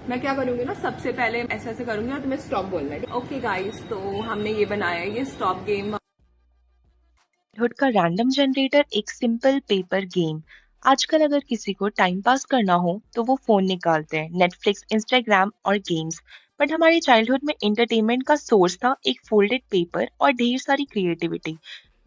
मैं क्या करूंगी ना, सबसे पहले ऐसे ऐसे करूंगी और तुम्हें स्टॉप बोलना है। ओके गाइस, तो हमने ये बनाया है, ये स्टॉप गेम। चाइल्डहुड का रैंडम जनरेटर एक सिंपल पेपर गेम। आजकल अगर किसी को टाइम पास करना हो तो वो फोन निकालते हैं, नेटफ्लिक्स, इंस्टाग्राम और गेम्स। बट हमारे चाइल्डहुड में एंटरटेनमेंट का सोर्स था एक फोल्डेड पेपर और ढेर सारी क्रिएटिविटी।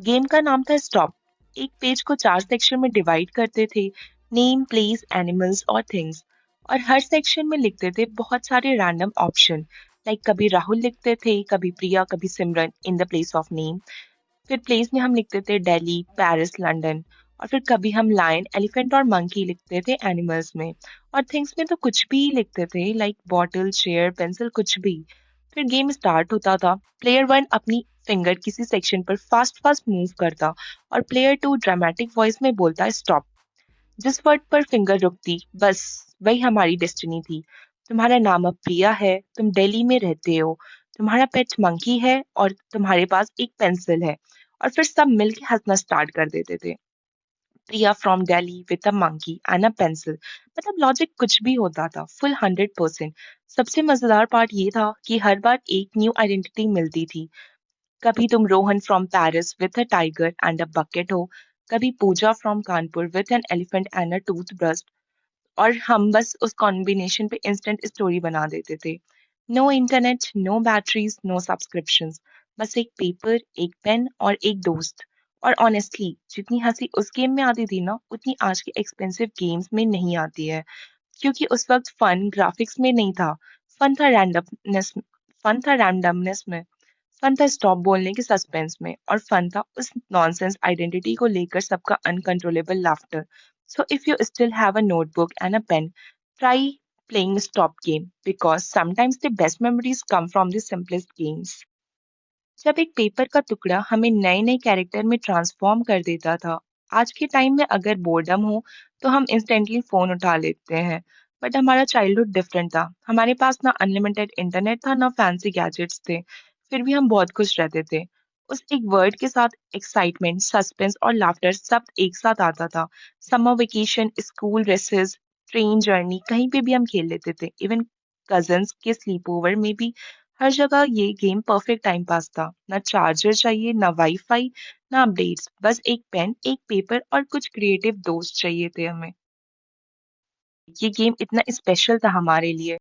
गेम का नाम था स्टॉप। एक पेज को 4 सेक्शन में डिवाइड करते थे, नेम, प्लेस, एनिमल्स और थिंग्स। और हर सेक्शन में लिखते थे बहुत सारे रैंडम ऑप्शन, लाइक कभी राहुल लिखते थे, कभी प्रिया, कभी Simran in the place of name. फिर प्लेस में हम लिखते थे दिल्ली, पेरिस, लंदन। और फिर कभी हम लायन, एलिफेंट और मंकी लिखते थे एनिमल्स में। और थिंग्स में तो कुछ भी लिखते थे, लाइक बॉटल, चेयर, पेंसिल, कुछ भी। फिर गेम स्टार्ट होता था। प्लेयर वन अपनी फिंगर किसी सेक्शन पर फास्ट फास्ट मूव करता और प्लेयर टू ड्रामेटिक वॉइस में बोलता स्टॉप। जिस वर्ड पर फिंगर रुकती, बस वही हमारी डेस्टिनी थी। तुम्हारा नाम अब प्रिया है, तुम दिल्ली में रहते हो। तुम्हारा पेट मंकी है और तुम्हारे पास एक पेंसिल है। और फिर सब मिलके हंसना स्टार्ट कर देते थे। Priya from Delhi with a monkey and a pencil. मतलब लॉजिक कुछ भी होता था, फुल 100%। सबसे मजेदार पार्ट ये था कि हर बार एक न्यू आइडेंटिटी मिलती थी। कभी तुम Rohan from Paris with a tiger and a bucket हो, कभी Pooja from Kanpur with an elephant and a toothbrush. और हम बस उस कॉम्बिनेशन पे इंस्टेंट स्टोरी बना देते थे। No internet, no batteries, no subscriptions, बस एक पेपर, एक पेन और एक दोस्त। और ऑनेस्टली जितनी हंसी उस गेम में आती थी ना, उतनी आज के एक्सपेंसिव गेम्स में नहीं आती है। क्योंकि उस वक्त फन ग्राफिक्स में नहीं था, फन था रैंडमनेस फन था रैंडमनेस में, फन था स्टॉप बोलने के सस्पेंस में, और फन था उस नॉनसेंस आइडेंटिटी को लेकर सबका uncontrollable laughter. So if you still have a notebook and a pen, try playing stop game because sometimes the best memories come from the simplest games. जब एक पेपर का टुकड़ा हमें नए नए कैरेक्टर में ट्रांसफॉर्म कर देता था। आज के टाइम में अगर बोर्डम हो तो हम इंस्टेंटली फोन उठा लेते हैं। बट हमारा चाइल्डहुड डिफरेंट था। हमारे पास ना अनलिमिटेड इंटरनेट था, ना फैंसी गैजेट्स थे। फिर भी हम बहुत खुश रहते थे। उस एक वर्ड के साथ एक्साइटमेंट, सस्पेंस और लाफ्टर सब एक साथ आता था। Summer vacation, school recess, train journey, कहीं पे भी हम खेल लेते थे। इवन कजन्स के स्लीप ओवर में भी हर जगह ये गेम परफेक्ट टाइम पास था। ना चार्जर चाहिए, ना वाईफाई, ना अपडेट्स, बस एक पेन, एक पेपर और कुछ क्रिएटिव दोस्त चाहिए थे हमें। ये गेम इतना स्पेशल था हमारे लिए।